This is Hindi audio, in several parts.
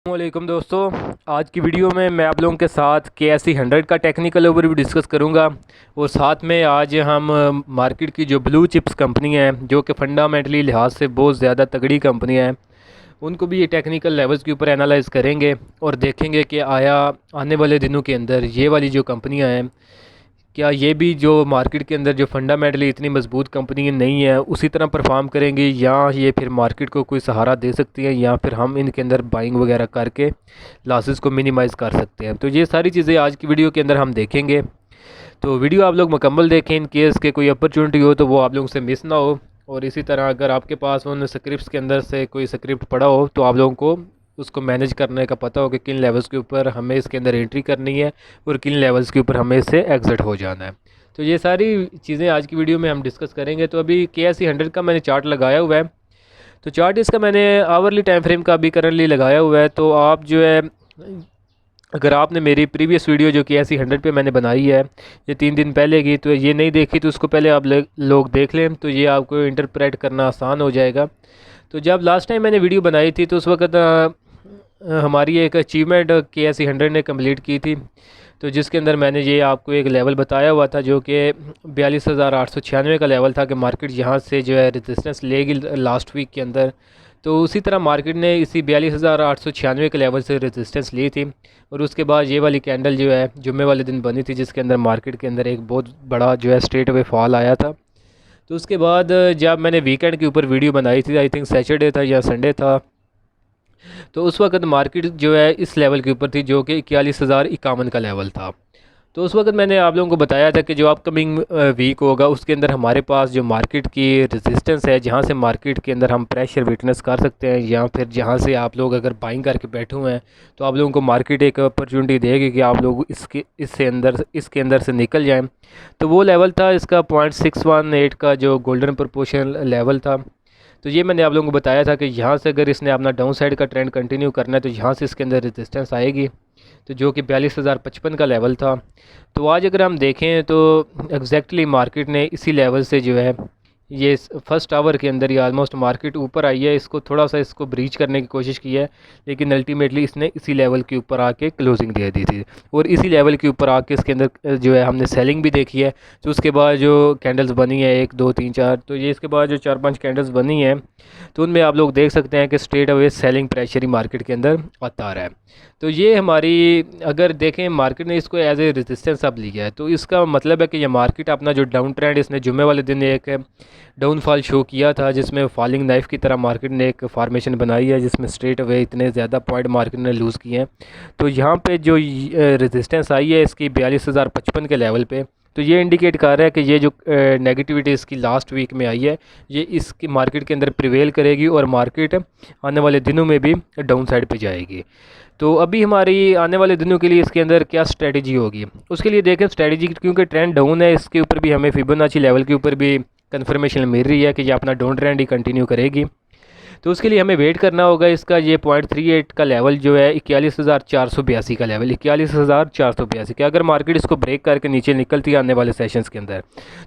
वालेकुम दोस्तों, आज की वीडियो में मैं आप लोगों के साथ KSE 100 का टेक्निकल ओवरव्यू डिस्कस करूंगा। और साथ में आज हम मार्केट की जो ब्लू चिप्स कंपनी है जो कि फ़ंडामेंटली लिहाज से बहुत ज़्यादा तगड़ी कंपनी है, उनको भी ये टेक्निकल लेवल्स के ऊपर एनालाइज करेंगे और देखेंगे कि आया आने वाले दिनों के अंदर ये वाली जो कंपनियाँ हैं, क्या ये भी जो मार्केट के अंदर जो फंडामेंटली इतनी मजबूत कंपनी नहीं है उसी तरह परफॉर्म करेंगी, या ये फिर मार्केट को कोई सहारा दे सकती हैं, या फिर हम इनके अंदर बाइंग वगैरह करके लॉसेस को मिनिमाइज़ कर सकते हैं। तो ये सारी चीज़ें आज की वीडियो के अंदर हम देखेंगे। तो वीडियो आप लोग मुकम्मल देखें, इन केस के कोई अपॉर्चुनिटी हो तो वो आप लोगों से मिस ना हो। और इसी तरह अगर आपके पास उन स्क्रिप्ट्स के अंदर से कोई स्क्रिप्ट पड़ा हो तो आप लोगों को उसको मैनेज करने का पता हो कि किन लेवल्स के ऊपर हमें इसके अंदर एंट्री करनी है और किन लेवल्स के ऊपर हमें इससे एग्ज़िट हो जाना है। तो ये सारी चीज़ें आज की वीडियो में हम डिस्कस करेंगे। तो अभी KSE 100 का मैंने चार्ट लगाया हुआ है। तो चार्ट इसका मैंने आवरली टाइम फ्रेम का भी करंटली लगाया हुआ है। तो आप जो है, अगर आपने मेरी प्रीवियस वीडियो जो KSE 100 पे मैंने बनाई है ये 3 दिन पहले की, तो ये नहीं देखी तो उसको पहले आप लोग देख लें, तो ये आपको इंटरप्रेट करना आसान हो जाएगा। तो जब लास्ट टाइम मैंने वीडियो बनाई थी तो उस वक्त हमारी एक अचीवमेंट KSE 100 ने कंप्लीट की थी, तो जिसके अंदर मैंने ये आपको एक लेवल बताया हुआ था जो कि 42,896 का लेवल था कि मार्केट यहाँ से जो है रेजिस्टेंस लेगी लास्ट वीक के अंदर। तो उसी तरह मार्केट ने इसी 42,896 के लेवल से रेजिस्टेंस ली थी। और उसके बाद ये वाली कैंडल जो है जुम्मे वाले दिन बनी थी, जिसके अंदर मार्केट के अंदर एक बहुत बड़ा जो है स्ट्रेट वे फॉल आया था। तो उसके बाद जब मैंने वीकेंड के ऊपर वीडियो बनाई थी, आई थिंक सैटरडे था या संडे था, तो उस वक्त मार्केट जो है इस लेवल के ऊपर थी जो कि 41,051 का लेवल था। तो उस वक्त मैंने आप लोगों को बताया था कि जो अपकमिंग वीक होगा उसके अंदर हमारे पास जो मार्केट की रेजिस्टेंस है, जहाँ से मार्केट के अंदर हम प्रेशर विटनेस कर सकते हैं, या फिर जहाँ से आप लोग अगर बाइंग करके बैठे हुए हैं तो आप लोगों को मार्केट एक अपॉर्चुनिटी देगी कि आप लोग इसके अंदर से निकल जाएं। तो वो लेवल था इसका 0.618 का जो गोल्डन प्रपोर्शन लेवल था। तो ये मैंने आप लोगों को बताया था कि यहाँ से अगर इसने अपना डाउन साइड का ट्रेंड कंटिन्यू करना है तो यहाँ से इसके अंदर रेजिस्टेंस आएगी, तो जो कि 42,055 का लेवल था। तो आज अगर हम देखें तो एग्जैक्टली मार्केट ने इसी लेवल से जो है ये फर्स्ट आवर के अंदर ही ऑलमोस्ट मार्केट ऊपर आई है, इसको थोड़ा सा इसको ब्रीच करने की कोशिश की है, लेकिन अल्टीमेटली इसने इसी लेवल के ऊपर आके क्लोजिंग दे दी थी। और इसी लेवल के ऊपर आके इसके अंदर जो है हमने सेलिंग भी देखी है। तो उसके बाद जो कैंडल्स बनी है 1 2 3 4, तो ये इसके बाद जो 4 5 कैंडल्स बनी हैं तो उनमें आप लोग देख सकते हैं कि स्ट्रेट अवे सेलिंग प्रेशर ही मार्केट के अंदर आता आ रहा है। तो ये हमारी, अगर देखें मार्केट ने इसको एज ए रेजिस्टेंस अब लिया है, तो इसका मतलब है कि ये मार्केट अपना जो डाउन ट्रेंड इसने जुम्मे वाले दिन एक डाउनफॉल शो किया था, जिसमें फॉलिंग नाइफ की तरह मार्केट ने एक फार्मेशन बनाई है, जिसमें स्ट्रेट अवे इतने ज़्यादा पॉइंट मार्केट ने लूज़ किए हैं। तो यहाँ पे जो रेजिस्टेंस आई है इसकी 42,055 के लेवल पे, तो ये इंडिकेट कर रहा है कि ये जो नेगेटिविटी इसकी लास्ट वीक में आई है ये इसकी मार्केट के अंदर प्रिवेल करेगी और मार्केट आने वाले दिनों में भी डाउन साइड पे जाएगी। तो अभी हमारी आने वाले दिनों के लिए इसके अंदर क्या स्ट्रेटजी होगी, उसके लिए देखें स्ट्रेटजी, क्योंकि ट्रेंड डाउन है इसके ऊपर भी हमें फिबोनाची लेवल के ऊपर भी कंफर्मेशन मिल रही है कि ये अपना डाउन ट्रेंड ही कंटिन्यू करेगी। तो उसके लिए हमें वेट करना होगा इसका ये 0.38 का लेवल जो है 41,482 का लेवल, 41,482 का अगर मार्केट इसको ब्रेक करके नीचे निकलती है आने वाले सेशंस के अंदर,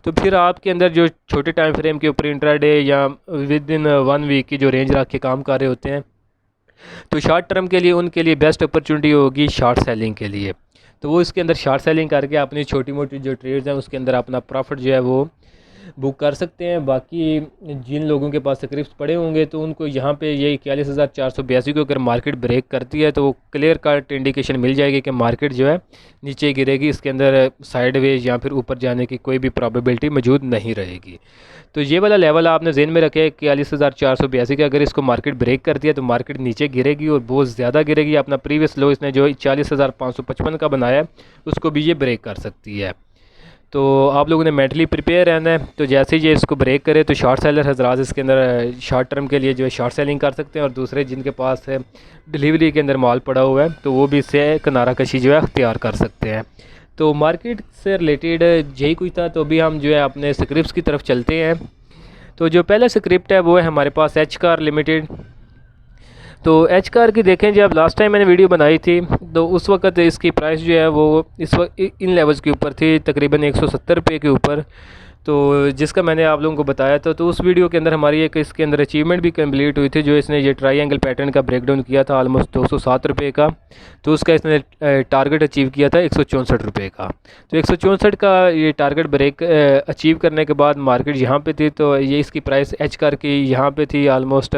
तो फिर आपके अंदर जो छोटे टाइम फ्रेम के ऊपर इंट्राडे या विद इन 1 वीक की जो रेंज रख के काम कर रहे होते हैं, तो शॉर्ट टर्म के लिए उनके लिए बेस्ट अपॉर्चुनिटी होगी शॉर्ट सेलिंग के लिए। तो वो इसके अंदर शॉर्ट सेलिंग करके अपनी छोटी मोटी जो ट्रेड्स हैं उसके अंदर अपना प्रॉफिट जो है वो बुक कर सकते हैं। बाकी जिन लोगों के पास स्क्रिप्ट पड़े होंगे तो उनको यहाँ पे ये 41,482 को अगर मार्केट ब्रेक करती है तो वो क्लियर कट इंडिकेशन मिल जाएगी कि मार्केट जो है नीचे गिरेगी, इसके अंदर साइडवेज या फिर ऊपर जाने की कोई भी प्रॉबिलिटी मौजूद नहीं रहेगी। तो ये वाला लेवल आपने जेन में रखे 41,482 का, अगर इसको मार्केट ब्रेक करती है तो मार्केट नीचे गिरेगी और बहुत ज़्यादा गिरेगी। अपना प्रीवियस लो इसने जो 40,555 का बनाया है उसको भी ये ब्रेक कर सकती है। तो आप लोगों ने मेंटली प्रिपेयर रहना है। तो जैसे ही ये इसको ब्रेक करे तो शॉर्ट सेलर हजरात इसके अंदर शॉर्ट टर्म के लिए जो है शॉर्ट सेलिंग कर सकते हैं, और दूसरे जिनके पास है डिलीवरी के अंदर माल पड़ा हुआ है तो वो भी इससे किनारा कशी जो है अख्तियार कर सकते हैं। तो मार्केट से रिलेटेड यही कुछ था। तो अभी हम जो है अपने स्क्रिप्ट्स की तरफ चलते हैं। तो जो पहला स्क्रिप्ट है वो है हमारे पास एच कार लिमिटेड। तो एच कार की देखें, जब लास्ट टाइम मैंने वीडियो बनाई थी तो उस वक्त इसकी प्राइस जो है वो इस वक्त इन लेवल्स के ऊपर थी, तकरीबन 170 रुपये के ऊपर। तो जिसका मैंने आप लोगों को बताया था। तो उस वीडियो के अंदर हमारी एक इसके अंदर अचीवमेंट भी कंप्लीट हुई थी, जो इसने ये ट्रायंगल पैटर्न का ब्रेकडाउन किया था ऑलमोस्ट 207 रुपये का। तो उसका इसने टारगेट अचीव किया था 164 रुपये का। तो 164 का ये टारगेट ब्रेक अचीव करने के बाद मार्केट यहाँ पे थी, तो ये इसकी प्राइस एच कर की यहाँ पे थी ऑलमोस्ट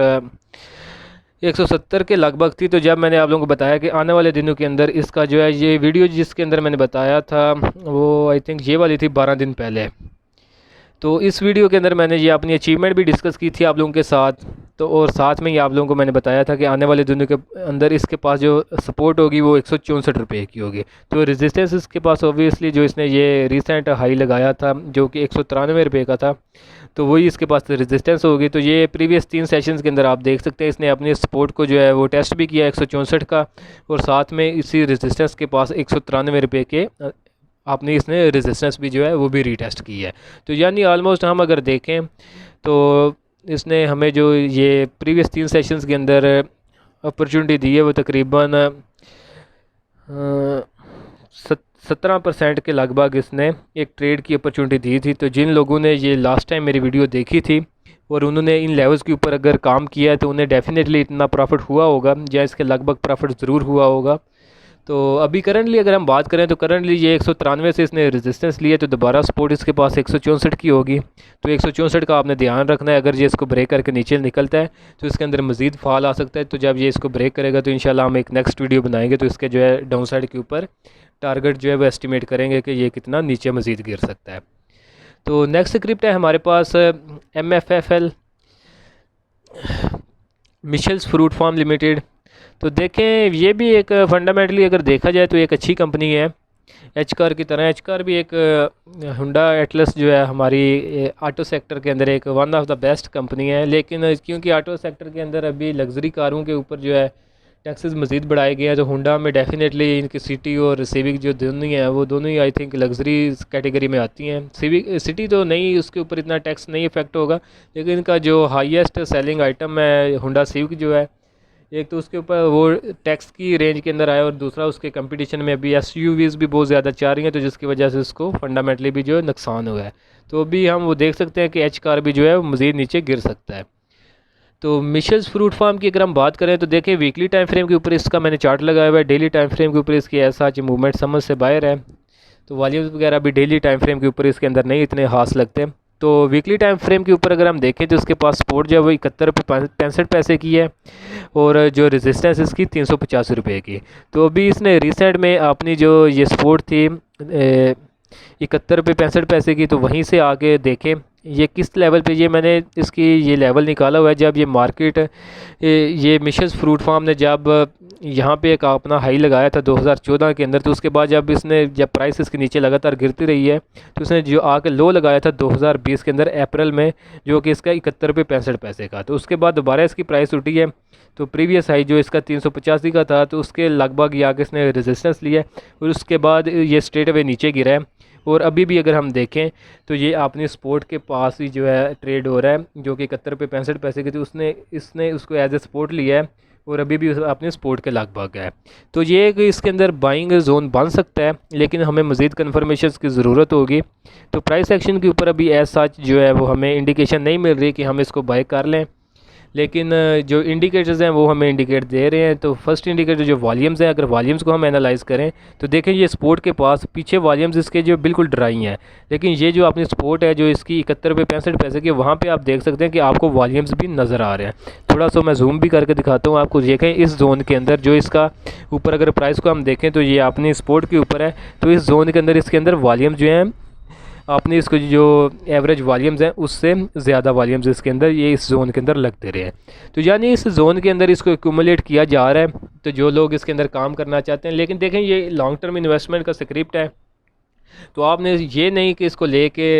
170 के लगभग थी। तो जब मैंने आप लोगों को बताया कि आने वाले दिनों के अंदर इसका जो है ये वीडियो जिसके अंदर मैंने बताया था वो आई थिंक ये वाली थी 12 दिन पहले। तो इस वीडियो के अंदर मैंने ये अपनी अचीवमेंट भी डिस्कस की थी आप लोगों के साथ। तो और साथ में ही आप लोगों को मैंने बताया था कि आने वाले दिनों के अंदर इसके पास जो सपोर्ट होगी वो 164 रुपये की होगी। तो रेजिस्टेंस इसके पास ऑब्वियसली जो इसने ये रिसेंट हाई लगाया था जो कि 193 रुपये का था, तो वही इसके पास रेजिस्टेंस होगी। तो ये प्रीवियस 3 सेशंस के अंदर आप देख सकते हैं इसने अपने सपोर्ट को जो है वो टेस्ट भी किया 164 का, और साथ में इसी रेजिस्टेंस के पास 193 रुपये के आपने इसने रेजिस्टेंस भी जो है वो भी रीटेस्ट की है। तो यानी ऑलमोस्ट हम अगर देखें तो इसने हमें जो ये प्रीवियस 3 सेशंस के अंदर अपॉर्चुनिटी दी है वो तकरीबन 17% के लगभग इसने एक ट्रेड की अपॉर्चुनिटी दी थी। तो जिन लोगों ने ये लास्ट टाइम मेरी वीडियो देखी थी और उन्होंने इन लेवल्स के ऊपर अगर काम किया है तो उन्हें डेफिनेटली इतना प्रॉफिट हुआ होगा या इसके लगभग प्रॉफिट ज़रूर हुआ होगा। तो अभी करंटली अगर हम बात करें तो करंटली ये 193 से इसने रेजिस्टेंस लिया, तो दोबारा सपोर्ट इसके पास 164 की होगी। तो 164 का आपने ध्यान रखना है, अगर ये इसको ब्रेक करके नीचे निकलता है तो इसके अंदर मज़ीद फॉल आ सकता है। तो जब ये इसको ब्रेक करेगा तो इंशाल्लाह हम एक नेक्स्ट वीडियो बनाएंगे तो इसके जो है डाउन साइड के ऊपर टारगेट जो है वो एस्टिमेट करेंगे कि ये कितना नीचे मज़ीद गिर सकता है। तो नेक्स्ट स्क्रिप्ट है हमारे पास MFFL Mitchell's fruit farm limited. तो देखें ये भी एक फंडामेंटली अगर देखा जाए तो एक अच्छी कंपनी है एच कार की तरह। एच कार भी एक हुंडा एटलस जो है हमारी ऑटो सेक्टर के अंदर एक one of the best company है, लेकिन क्योंकि ऑटो सेक्टर के अंदर अभी लग्जरी कारों के ऊपर जो है टैक्सेस मज़ीद बढ़ाए गए हैं, तो हुंडा में डेफिनेटली इनकी सिटी और सिविक जो दोनों ही हैं वो दोनों ही आई थिंक लग्जरी कैटेगरी में आती हैं। सिटी तो नहीं, उसके ऊपर इतना टैक्स नहीं इफेक्ट होगा, लेकिन इनका जो हाईएस्ट सेलिंग आइटम है हुंडा सिविक जो है, एक तो उसके ऊपर वो टैक्स की रेंज के अंदर आया और दूसरा उसके कंपटीशन में अभी SUVs भी बहुत ज़्यादा चाह रही हैं, तो जिसकी वजह से उसको फंडामेंटली भी जो है नुकसान हुआ है। तो अभी हम वो देख सकते हैं कि एच कार भी जो है मज़ीद नीचे गिर सकता है। तो मिशेल्स फ्रूट फार्म की अगर हम बात करें तो देखें वीकली टाइम फ्रेम के ऊपर इसका मैंने चार्ट लगाया हुआ है, डेली टाइम फ्रेम के ऊपर इसकी ऐसा मूवमेंट समझ से बाहर है। तो वॉल्यूम्स वगैरह भी डेली टाइम फ्रेम के ऊपर इसके अंदर नहीं इतने खास लगते। तो वीकली टाइम फ्रेम के ऊपर अगर हम देखें तो उसके पास सपोर्ट जो है वो 71 रुपये 65 पैसे की है और जो रेजिस्टेंस इसकी 385 रुपये की। तो अभी इसने रिसेंट में अपनी जो ये सपोर्ट थी 71 रुपये 65 पैसे की, तो वहीं से आगे देखें ये किस लेवल पे, ये मैंने इसकी ये लेवल निकाला हुआ है जब ये मार्केट ये मिशेल्स फ्रूट फार्म ने जब यहाँ पे एक अपना हाई लगाया था 2014 के अंदर, तो उसके बाद जब प्राइस इसके नीचे लगातार गिरती रही है तो उसने जो आके लो लगाया था 2020 के अंदर अप्रैल में, जो कि इसका 71 रुपये 65 पैसे का। तो उसके बाद दोबारा इसकी प्राइस उठी है, तो प्रीवियस हाई जो इसका 385 का था तो उसके लगभग ये आगे इसने रेजिस्टेंस लिया और उसके बाद ये स्ट्रेट अवे नीचे गिरा है। और अभी भी अगर हम देखें तो ये अपनी सपोर्ट के पास ही जो है ट्रेड हो रहा है, जो कि 71 रुपये 65 पैसे की थी, इसने उसको एज ए सपोर्ट लिया है और अभी भी अपने सपोर्ट के लगभग है। तो ये कि इसके अंदर बाइंग जोन बन सकता है, लेकिन हमें मज़ीद कन्फर्मेशन की ज़रूरत होगी। तो प्राइस एक्शन के ऊपर अभी एज सच जो है वो हमें इंडिकेशन नहीं मिल रही कि हम इसको बाय कर लें, लेकिन जो इंडिकेटर्स हैं वो हमें इंडिकेट दे रहे हैं। तो फर्स्ट इंडिकेटर जो वॉल्यूम्स हैं, अगर वॉल्यूम्स को हम एनालाइज़ करें तो देखें ये सपोर्ट के पास पीछे वॉल्यूम्स इसके जो बिल्कुल ड्राई हैं, लेकिन ये जो अपनी सपोर्ट है जो इसकी 71 रुपये 65 पैसे की, वहाँ पे आप देख सकते हैं कि आपको वॉल्यूम्स भी नज़र आ रहे हैं। थोड़ा सा मैं जूम भी करके दिखाता हूँ आपको। देखें इस जोन के अंदर जो इसका ऊपर अगर प्राइस को हम देखें तो ये अपनी सपोर्ट के ऊपर है, तो इस जोन के अंदर इसके अंदर वॉल्यूम जो हैं आपने इसको जो एवरेज वॉल्यूम्स हैं उससे ज़्यादा वॉल्यूम्स इसके अंदर ये इस जोन के अंदर लगते रहे हैं। तो यानी इस जोन के अंदर इसको एक्यूमुलेट किया जा रहा है, तो जो लोग इसके अंदर काम करना चाहते हैं, लेकिन देखें ये लॉन्ग टर्म इन्वेस्टमेंट का स्क्रिप्ट है, तो आपने ये नहीं कि इसको लेके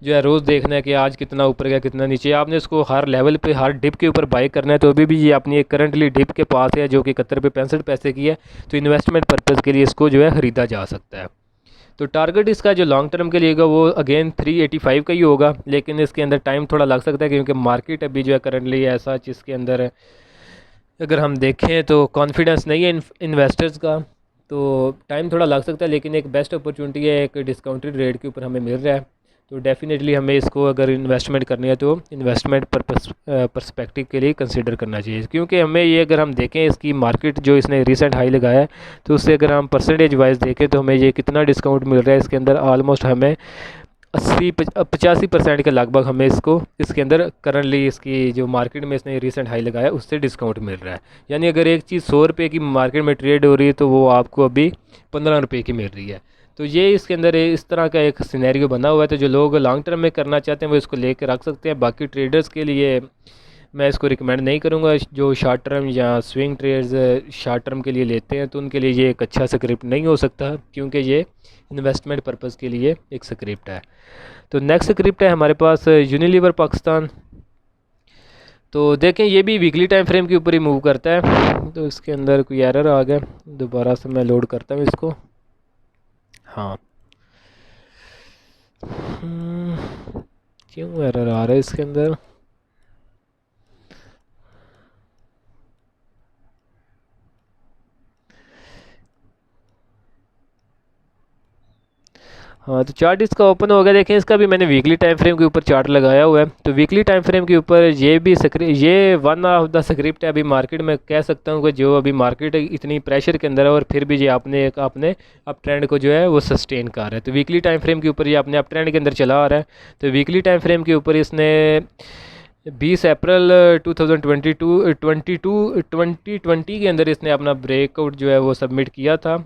जो है रोज़ देखना है कि आज कितना ऊपर गया कितना नीचे, आपने इसको हर लेवल पे हर डिप के ऊपर बाई करना है। तो अभी भी ये अपनी एक करंटली डिप के पास है जो कि 71 रुपये 65 पैसे की है, तो इन्वेस्टमेंट पर्पज़ के लिए इसको जो है ख़रीदा जा सकता है। तो टारगेट इसका जो लॉन्ग टर्म के लिए होगा वो अगेन 385 का ही होगा, लेकिन इसके अंदर टाइम थोड़ा लग सकता है क्योंकि मार्केट अभी जो है करंटली ऐसा जिसके अंदर अगर हम देखें तो कॉन्फिडेंस नहीं है इन्वेस्टर्स का, तो टाइम थोड़ा लग सकता है, लेकिन एक बेस्ट अपॉर्चुनिटी है, एक डिस्काउंटेड रेट के ऊपर हमें मिल रहा है। तो डेफ़िनेटली हमें इसको अगर इन्वेस्टमेंट करनी है तो इन्वेस्टमेंट पर्सपेक्टिव के लिए कंसिडर करना चाहिए, क्योंकि हमें ये अगर हम देखें इसकी मार्केट जो इसने रिसेंट हाई लगाया है तो उससे अगर हम परसेंटेज वाइज देखें तो हमें ये कितना डिस्काउंट मिल रहा है इसके अंदर, ऑलमोस्ट हमें 85% के लगभग हमें इसको इसके अंदर करंटली इसकी जो मार्केट में इसने रिसेंट हाई लगाया है उससे डिस्काउंट मिल रहा है। यानी अगर एक चीज़ 100 रुपये की मार्केट में ट्रेड हो रही है तो वो आपको अभी 15 रुपये की मिल रही है। तो ये इसके अंदर इस तरह का एक सिनेरियो बना हुआ है। तो जो लोग लॉन्ग टर्म में करना चाहते हैं वो इसको लेकर रख सकते हैं। बाकी ट्रेडर्स के लिए मैं इसको रिकमेंड नहीं करूँगा। जो शॉर्ट टर्म या स्विंग ट्रेड्स शॉर्ट टर्म के लिए लेते हैं तो उनके लिए ये एक अच्छा स्क्रिप्ट नहीं हो सकता, क्योंकि ये इन्वेस्टमेंट पर्पज़ के लिए एक स्क्रिप्ट है। तो नेक्स्ट स्क्रिप्ट है हमारे पास यूनिलीवर पाकिस्तान। तो देखें ये भी वीकली टाइम फ्रेम के ऊपर ही मूव करता है। तो इसके अंदर कोई एरर आ गया, दोबारा से मैं लोड करता हूँ इसको। हाँ, क्यों एरर आ रहा है इसके अंदर? हाँ, तो चार्ट इसका ओपन हो गया। देखें इसका भी मैंने वीकली टाइम फ्रेम के ऊपर चार्ट लगाया हुआ है। तो वीकली टाइम फ्रेम के ऊपर ये वन ऑफ द स्क्रिप्ट है अभी मार्केट में, कह सकता हूँ कि जो अभी मार्केट इतनी प्रेशर के अंदर है और फिर भी ये आपने अप ट्रेंड को जो है वो सस्टेन कर रहा है। तो वीकली टाइम फ्रेम के ऊपर ये अपने अप ट्रेंड के अंदर चला आ रहा है। तो वीकली टाइम फ्रेम के ऊपर इसने 20 अप्रैल 2020 के अंदर इसने अपना ब्रेकआउट जो है वो सबमिट किया था।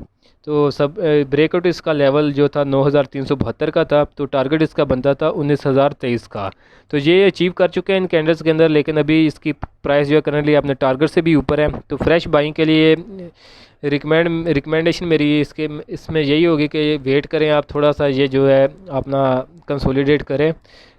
तो सब ब्रेकआउट इसका लेवल जो था 9372 का था। तो टारगेट इसका बनता था 19023 का। तो ये अचीव कर चुके हैं इन कैंडल्स के अंदर, लेकिन अभी इसकी प्राइस जो है करंटली अपने टारगेट से भी ऊपर है। तो फ्रेश बाइंग के लिए रिकमेंडेशन मेरी इसमें यही होगी कि वेट करें आप थोड़ा सा, ये जो है अपना कंसोलिडेट करें।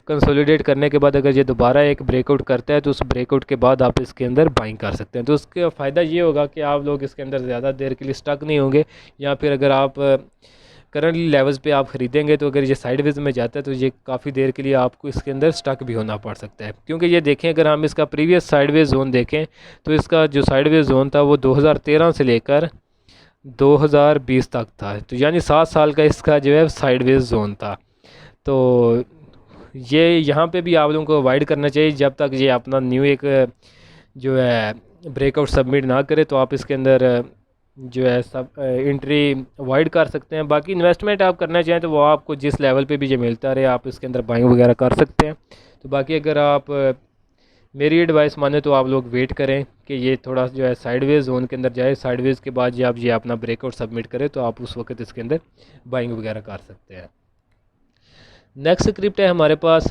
कंसोलिडेट करने के बाद अगर ये दोबारा एक ब्रेकआउट करता है तो उस ब्रेकआउट के बाद आप इसके अंदर बाइंग कर सकते हैं। तो उसका फ़ायदा ये होगा कि आप लोग इसके अंदर ज़्यादा देर के लिए स्टक नहीं होंगे, या फिर अगर आप करंटली लेवल्स पे आप ख़रीदेंगे तो अगर ये साइडवेज में जाता है तो ये काफ़ी देर के लिए आपको इसके अंदर स्टक भी होना पड़ सकता है। क्योंकि ये देखें, अगर हम इसका प्रीवियस साइडवेज जोन देखें तो इसका जो साइडवेज जोन था वो 2013 से लेकर 2020 तक था। तो यानी 7 साल का इसका जो है साइडवेज जोन था। तो ये यहाँ पे भी आप लोगों को अवॉइड करना चाहिए जब तक ये अपना न्यू एक जो है ब्रेकआउट सबमिट ना करे। तो आप इसके अंदर जो है सब एंट्री अवॉइड कर सकते हैं। बाकी इन्वेस्टमेंट आप करना चाहें तो वो आपको जिस लेवल पे भी ये मिलता रहे आप इसके अंदर बाइंग वगैरह कर सकते हैं। तो बाकी अगर आप मेरी एडवाइस माने तो आप लोग वेट करें कि ये थोड़ा जो है साइडवेज जोन के अंदर जाए। साइडवेज के बाद जब ये अपना ब्रेकआउट सबमिट करे तो आप उस वक्त इसके अंदर बाइंग वगैरह कर सकते हैं। नेक्स्ट स्क्रिप्ट है हमारे पास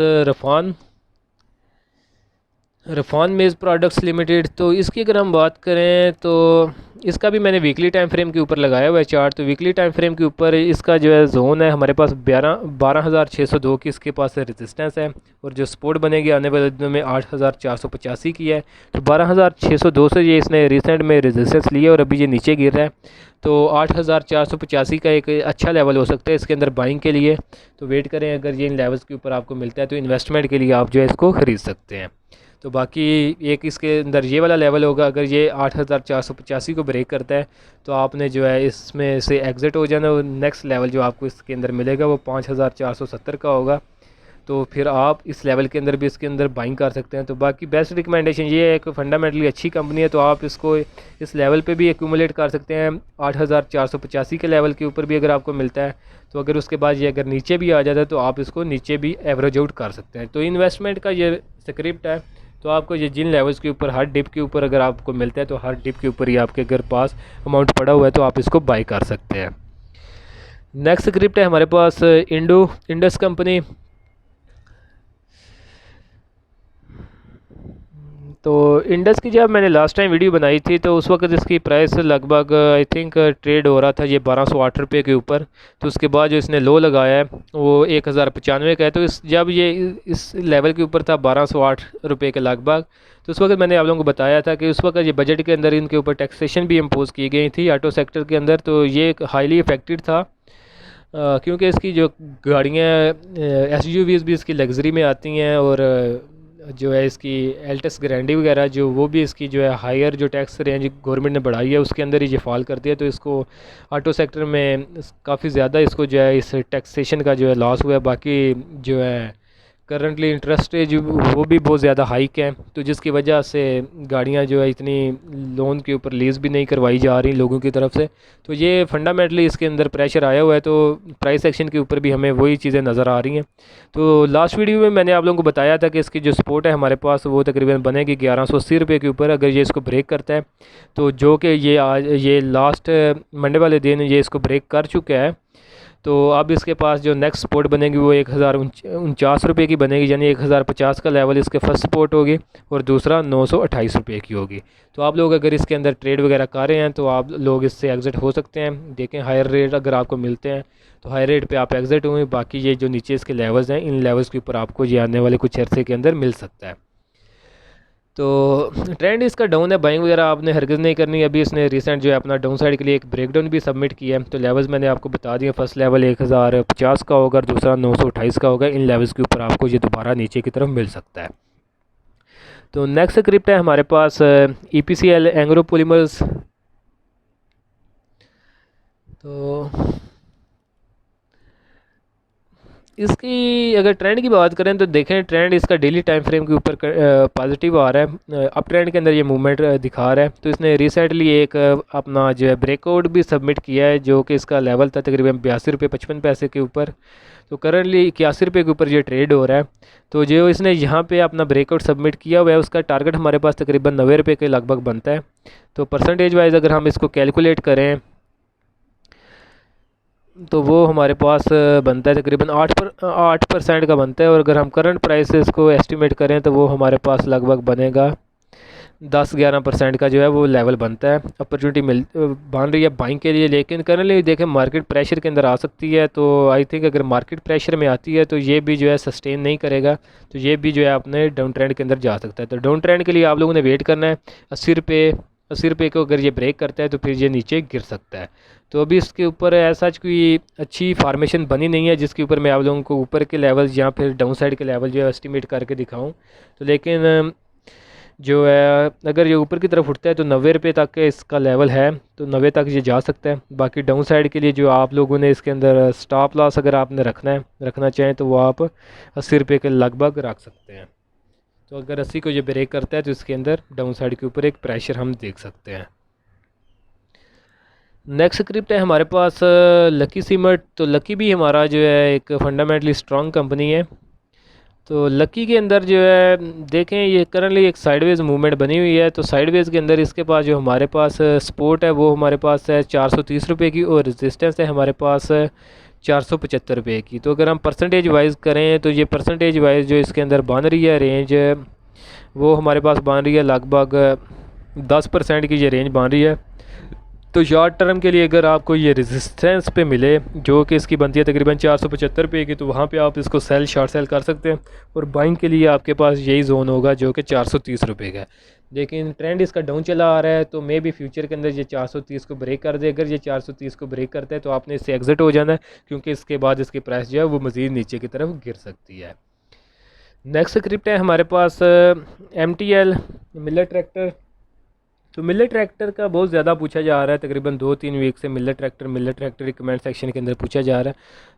रफान मेज़ प्रोडक्ट्स लिमिटेड। तो इसकी अगर हम बात करें तो इसका भी मैंने वीकली टाइम फ्रेम के ऊपर लगाया हुआ है चार्ट। तो वीकली टाइम फ्रेम के ऊपर इसका जो है जोन है हमारे पास 12,602 की इसके पास रेजिस्टेंस है, और जो सपोर्ट बनेगी आने वाले दिनों में 8,485 की है। तो 12,602 से ये इसने रिसेंट में रेजिस्टेंस लिया और अभी ये नीचे गिर रहा है। तो 8,485 का एक अच्छा लेवल हो सकता है इसके अंदर बाइंग के लिए। तो वेट करें, अगर ये इन लेवल्स के ऊपर आपको मिलता है तो इन्वेस्टमेंट के लिए आप जो है इसको ख़रीद सकते हैं। तो बाकी एक इसके अंदर ये वाला लेवल होगा, अगर ये 8,485 को ब्रेक करता है तो आपने जो है इसमें से एग्ज़िट हो जाना। और नेक्स्ट लेवल जो आपको इसके अंदर मिलेगा वो 5,470 का होगा। तो फिर आप इस लेवल के अंदर भी इसके अंदर बाइंग कर सकते हैं। तो बाकी बेस्ट रिकमेंडेशन ये है कि फंडामेंटली अच्छी कंपनी है, तो आप इसको इस लेवल पे भी एक्यूमुलेट कर सकते हैं। 8,485 के लेवल के ऊपर भी अगर आपको मिलता है तो अगर उसके बाद ये अगर नीचे भी आ जाता है तो आप इसको नीचे भी एवरेज आउट कर सकते हैं। तो इन्वेस्टमेंट का ये स्क्रिप्ट है। तो आपको ये जिन लेवल्स के ऊपर हर डिप के ऊपर अगर आपको मिलता है तो हर डिप के ऊपर ही आपके अगर पास अमाउंट पड़ा हुआ है तो आप इसको बाई कर सकते हैं। नेक्स्ट स्क्रिप्ट है हमारे पास इंडस कंपनी। तो इंडस की जब मैंने लास्ट टाइम वीडियो बनाई थी तो उस वक्त इसकी प्राइस लगभग आई थिंक ट्रेड हो रहा था ये 1208 रुपये के ऊपर। तो उसके बाद जो इसने लो लगाया है वो 1095 का है। तो जब ये इस लेवल के ऊपर था 1208 रुपये के लगभग, तो उस वक्त मैंने आप लोगों को बताया था कि उस वक्त ये बजट के अंदर इनके ऊपर टैक्सेशन भी इम्पोज की गई थी ऑटो सेक्टर के अंदर। तो ये हाईली इफेक्टेड था क्योंकि इसकी जो गाड़ियाँ SUVs भी इसकी लग्जरी में आती हैं और जो है इसकी एल्टस ग्रैंडी वगैरह जो वो भी इसकी जो है हायर जो टैक्स रेंज गवर्नमेंट ने बढ़ाई है उसके अंदर ही ये फॉल करती है। तो इसको ऑटो सेक्टर में काफ़ी ज़्यादा इसको जो है इस टैक्सेशन का जो है लॉस हुआ है। बाकी जो है करंटली इंटरेस्ट रेट वो भी बहुत ज़्यादा हाइक है, तो जिसकी वजह से गाड़ियां जो है इतनी लोन के ऊपर लीज़ भी नहीं करवाई जा रही लोगों की तरफ से। तो ये फंडामेंटली इसके अंदर प्रेशर आया हुआ है, तो प्राइस एक्शन के ऊपर भी हमें वही चीज़ें नज़र आ रही हैं। तो लास्ट वीडियो में मैंने आप लोगों को बताया था कि इसकी जो सपोर्ट है हमारे पास वो तकरीबन बनेगी 1180 रुपये के ऊपर। अगर ये इसको ब्रेक करता है तो जो कि ये आज ये लास्ट मंडे वाले दिन ये इसको ब्रेक कर चुका है, तो अब इसके पास जो नेक्स्ट सपोर्ट बनेगी वो 1049 रुपये की बनेगी, यानी 1050 का लेवल इसके फर्स्ट सपोर्ट होगी और दूसरा 928 रुपये की होगी। तो आप लोग अगर इसके अंदर ट्रेड वगैरह कर रहे हैं तो आप लोग इससे एग्ज़िट हो सकते हैं। देखें हायर रेट अगर आपको मिलते हैं तो हायर रेट पे आप एग्ज़िट हुए, बाकी ये जो नीचे इसके लेवल्स हैं इन लेवल्स के ऊपर आपको ये आने वाले कुछ अरसे के अंदर मिल सकता है। तो ट्रेंड इसका डाउन है, बाइंग वगैरह आपने हरगिज़ नहीं करनी। अभी इसने रिसेंट जो है अपना डाउन साइड के लिए एक ब्रेकडाउन भी सबमिट किया है। तो लेवल्स मैंने आपको बता दिए, फर्स्ट लेवल 1050 का होगा, दूसरा 928 का होगा। इन लेवल्स के ऊपर आपको ये दोबारा नीचे की तरफ मिल सकता है। तो नेक्स्ट स्क्रिप्ट है हमारे पास EPCL एंग्रो पॉलीमर्स। तो इसकी अगर ट्रेंड की बात करें तो देखें ट्रेंड इसका डेली टाइम फ्रेम के ऊपर पॉजिटिव आ रहा है, अप ट्रेंड के अंदर ये मूवमेंट दिखा रहा है। तो इसने रिसेंटली एक अपना जो है ब्रेकआउट भी सबमिट किया है, जो कि इसका लेवल था तकरीबन 82 रुपये 55 पैसे के ऊपर। तो करंटली 81 रुपये के ऊपर ये ट्रेड हो रहा है। तो जो इसने यहाँ पे अपना ब्रेकआउट सबमिट किया हुआ है उसका टारगेट हमारे पास तकरीबन 90 रुपये के लगभग बनता है। तो परसेंटेज वाइज अगर हम इसको कैलकुलेट करें तो वो हमारे पास बनता है तकरीबन 8% का बनता है। और अगर हम करंट प्राइसेस को एस्टिमेट करें तो वो हमारे पास लगभग बनेगा 10-11% का जो है वो लेवल बनता है। अपॉर्चुनिटी बन रही है बाइंग के लिए, लेकिन करंटली देखें मार्केट प्रेशर के अंदर आ सकती है। तो आई थिंक अगर मार्केट प्रेशर में आती है तो ये भी जो है सस्टेन नहीं करेगा, तो ये भी जो है अपने डाउन ट्रेंड के अंदर जा सकता है। तो डाउन ट्रेंड के लिए आप लोगों ने वेट करना है 80 रुपये को अगर ये ब्रेक करता है तो फिर ये नीचे गिर सकता है। तो अभी इसके ऊपर ऐसा कोई अच्छी फार्मेशन बनी नहीं है जिसके ऊपर मैं आप लोगों को ऊपर के लेवल या फिर डाउन साइड के लेवल जो है एस्टिमेट करके दिखाऊं। तो लेकिन जो है अगर ये ऊपर की तरफ उठता है तो 90 रुपये तक के इसका लेवल है, तो 90 तक ये जा सकता है। बाकी डाउन साइड के लिए जो आप लोगों ने इसके अंदर स्टॉप लॉस अगर आपने रखना चाहें तो वो आप 80 रुपये के लगभग रख सकते हैं। तो अगर 80 को ये ब्रेक करता है तो इसके अंदर डाउन साइड के ऊपर एक प्रेशर हम देख सकते हैं। नेक्स्ट स्क्रिप्ट है हमारे पास लकी सीमेंट। तो लकी भी हमारा जो है एक फंडामेंटली स्ट्रॉन्ग कंपनी है। तो लकी के अंदर जो है देखें ये करंटली एक साइडवेज मूवमेंट बनी हुई है। तो साइडवेज के अंदर इसके पास जो हमारे पास सपोर्ट है वो हमारे पास है 430 रुपये की, और रेजिस्टेंस है हमारे पास 475 रुपये की। तो अगर हम परसेंटेज वाइज करें तो ये परसेंटेज वाइज जो इसके अंदर बन रही है रेंज वो हमारे पास बन रही है लगभग 10% की ये रेंज बन रही है। तो शॉर्ट टर्म के लिए अगर आपको ये रेजिस्टेंस पे मिले जो कि इसकी बनती है तकरीबन 475 रुपये की, तो वहाँ पे आप इसको शॉर्ट सेल कर सकते हैं। और बाइंग के लिए आपके पास यही जोन होगा जो कि 430 रुपये का है। लेकिन ट्रेंड इसका डाउन चला आ रहा है, तो मे भी फ्यूचर के अंदर ये 430 को ब्रेक कर दे। अगर ये 430 को ब्रेक करता है तो आपने इससे एग्जिट हो जाना है, क्योंकि इसके बाद इसकी प्राइस जो है वो मज़ीद नीचे की तरफ गिर सकती है। नेक्स्ट स्क्रिप्ट है हमारे पास MTL मिलर ट्रैक्टर। तो मिलर ट्रैक्टर का बहुत ज़्यादा पूछा जा रहा है, तकरीबन 2-3 वीक से मिलर ट्रैक्टर कमेंट सेक्शन के अंदर पूछा जा रहा है।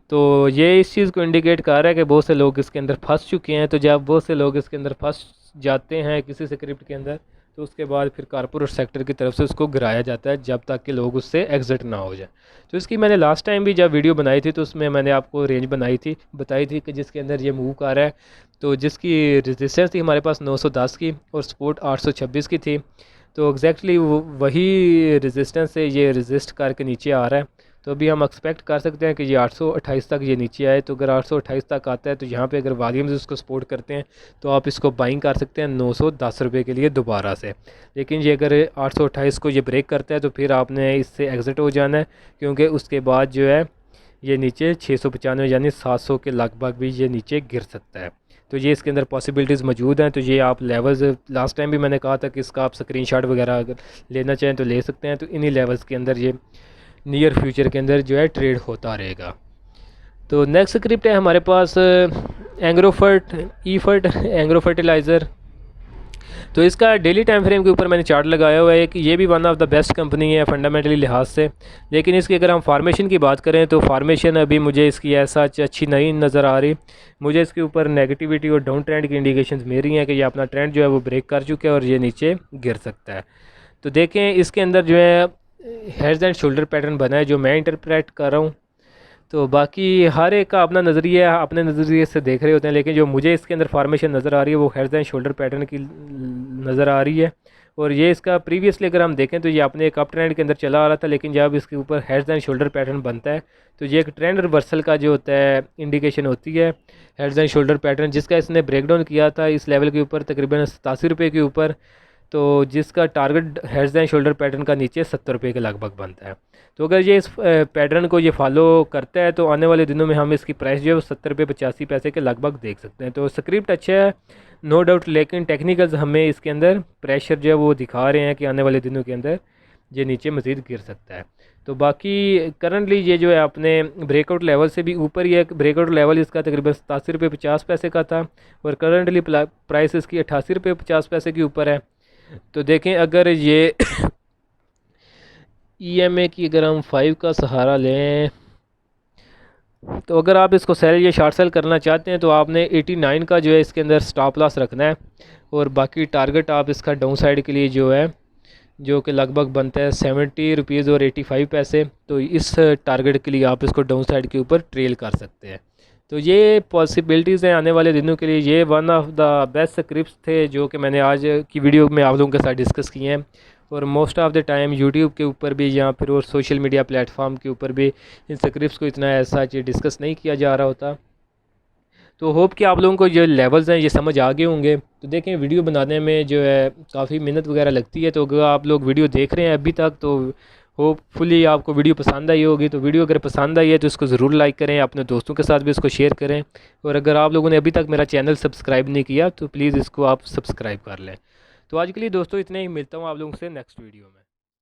तो ये इस चीज़ को इंडिकेट कर रहा है कि बहुत से लोग इसके अंदर फंस चुके हैं। तो जब बहुत से लोग इसके अंदर फंस जाते हैं किसी स्क्रिप्ट के अंदर, तो उसके बाद फिर कारपोरेट सेक्टर की तरफ से उसको गिराया जाता है जब तक कि लोग उससे एग्जिट ना हो जाए। तो इसकी मैंने लास्ट टाइम भी जब वीडियो बनाई थी तो उसमें मैंने आपको रेंज बताई थी कि जिसके अंदर ये मूव कर रहा है। तो जिसकी रेजिस्टेंस थी हमारे पास 910 की और सपोर्ट 826 की थी। तो एग्जैक्टली वही रेजिस्टेंस से ये रेजिस्ट करके नीचे आ रहा है। तो अभी हम एक्सपेक्ट कर सकते हैं कि ये 828 तक ये नीचे आए। तो अगर 828 तक आता है तो यहाँ पे अगर वॉल्यूम्स उसको सपोर्ट करते हैं तो आप इसको बाइंग कर सकते हैं 910 रुपये के लिए दोबारा से। लेकिन ये अगर 828 को ये ब्रेक करता है तो फिर आपने इससे एग्ज़िट हो जाना है, क्योंकि उसके बाद जो है ये नीचे 695 यानी 700 के लगभग भी ये नीचे गिर सकता है। तो ये इसके अंदर पॉसिबिलिटीज़ मौजूद हैं। तो ये आप लेवल्स लास्ट टाइम भी मैंने कहा था कि इसका आप स्क्रीनशॉट वगैरह अगर लेना चाहें तो ले सकते हैं। तो इन्हीं लेवल्स के अंदर ये नियर फ्यूचर के अंदर जो है ट्रेड होता रहेगा। तो नेक्स्ट स्क्रिप्ट है हमारे पास एग्रो फर्टिलाइज़र। तो इसका डेली टाइम फ्रेम के ऊपर मैंने चार्ट लगाया हुआ है कि ये भी one of the best company है फंडामेंटली लिहाज से। लेकिन इसकी अगर हम फार्मेशन की बात करें तो फार्मेशन अभी मुझे इसकी ऐसा अच्छी नहीं नज़र आ रही। मुझे इसके ऊपर नेगेटिविटी और डाउन ट्रेंड की इंडिकेशंस मिल रही हैं कि ये अपना ट्रेंड जो है वो ब्रेक कर चुका है और ये नीचे गिर सकता है। तो देखें इसके अंदर जो है हेड्स एंड शोल्डर पैटर्न बना है जो मैं इंटरप्रेट कर रहा हूँ। तो बाकी हर एक का अपना नज़रिया अपने नज़रिए से देख रहे होते हैं, लेकिन जो मुझे इसके अंदर फार्मेशन नज़र आ रही है वो हेड्स एंड शोल्डर पैटर्न की नज़र आ रही है। और ये इसका प्रीवियसली अगर हम देखें तो ये अपने एक अप ट्रेंड के अंदर चला आ रहा था, लेकिन जब इसके ऊपर हेड्स एंड शोल्डर पैटर्न बनता है तो ये एक ट्रेंड रिवर्सल का जो होता है इंडिकेशन होती है हेड्स एंड शोल्डर पैटर्न, जिसका इसने ब्रेकडाउन किया था इस लेवल के ऊपर तकरीबन 87 रुपये के ऊपर। तो जिसका target heads and shoulder pattern का नीचे 70 रुपये के लगभग बनता है। तो अगर ये इस पैटर्न को ये फॉलो करता है तो आने वाले दिनों में हम इसकी प्राइस जो है वो 70 रुपये 85 पैसे के लगभग देख सकते हैं। तो स्क्रिप्ट अच्छा है नो डाउट, लेकिन टेक्निकल्स हमें इसके अंदर प्रेशर जो है वो दिखा रहे हैं कि आने वाले दिनों के अंदर ये नीचे मज़ीद गिर सकता है। तो बाकी करंटली ये जो है अपने ब्रेकआउट लेवल से भी ऊपर ही है। ब्रेकआउट लेवल इसका तकरीबन 87 रुपये 50 पैसे का था और करंटली प्राइस इसकी 88 रुपये 50 पैसे के ऊपर है। तो देखें अगर ये EMA की अगर हम 5 का सहारा लें तो अगर आप इसको सेल या शॉर्ट सेल करना चाहते हैं तो आपने 89 का जो है इसके अंदर स्टॉप लॉस रखना है और बाकी टारगेट आप इसका डाउन साइड के लिए जो है जो कि लगभग बनता है 70 रुपीज़ और 85 पैसे। तो इस टारगेट के लिए आप इसको डाउन साइड के ऊपर ट्रेल कर सकते हैं। तो ये पॉसिबिलिटीज़ हैं आने वाले दिनों के लिए। ये one of the best scripts थे जो कि मैंने आज की वीडियो में आप लोगों के साथ डिस्कस किए हैं। और most of the time YouTube के ऊपर भी या फिर और सोशल मीडिया प्लेटफॉर्म के ऊपर भी इन स्क्रिप्ट्स को इतना ऐसा डिस्कस नहीं किया जा रहा होता। तो होप कि आप लोगों को जो लेवल्स हैं ये समझ आ गए होंगे। तो देखें वीडियो बनाने में जो है काफ़ी मेहनत वगैरह लगती है, तो अगर आप लोग वीडियो देख रहे हैं अभी तक तो होपफुली आपको वीडियो पसंद आई होगी। तो वीडियो अगर पसंद आई है तो इसको ज़रूर लाइक करें, अपने दोस्तों के साथ भी इसको शेयर करें। और अगर आप लोगों ने अभी तक मेरा चैनल सब्सक्राइब नहीं किया तो प्लीज़ इसको आप सब्सक्राइब कर लें। तो आज के लिए दोस्तों इतने ही, मिलता हूँ आप लोगों से नेक्स्ट वीडियो में।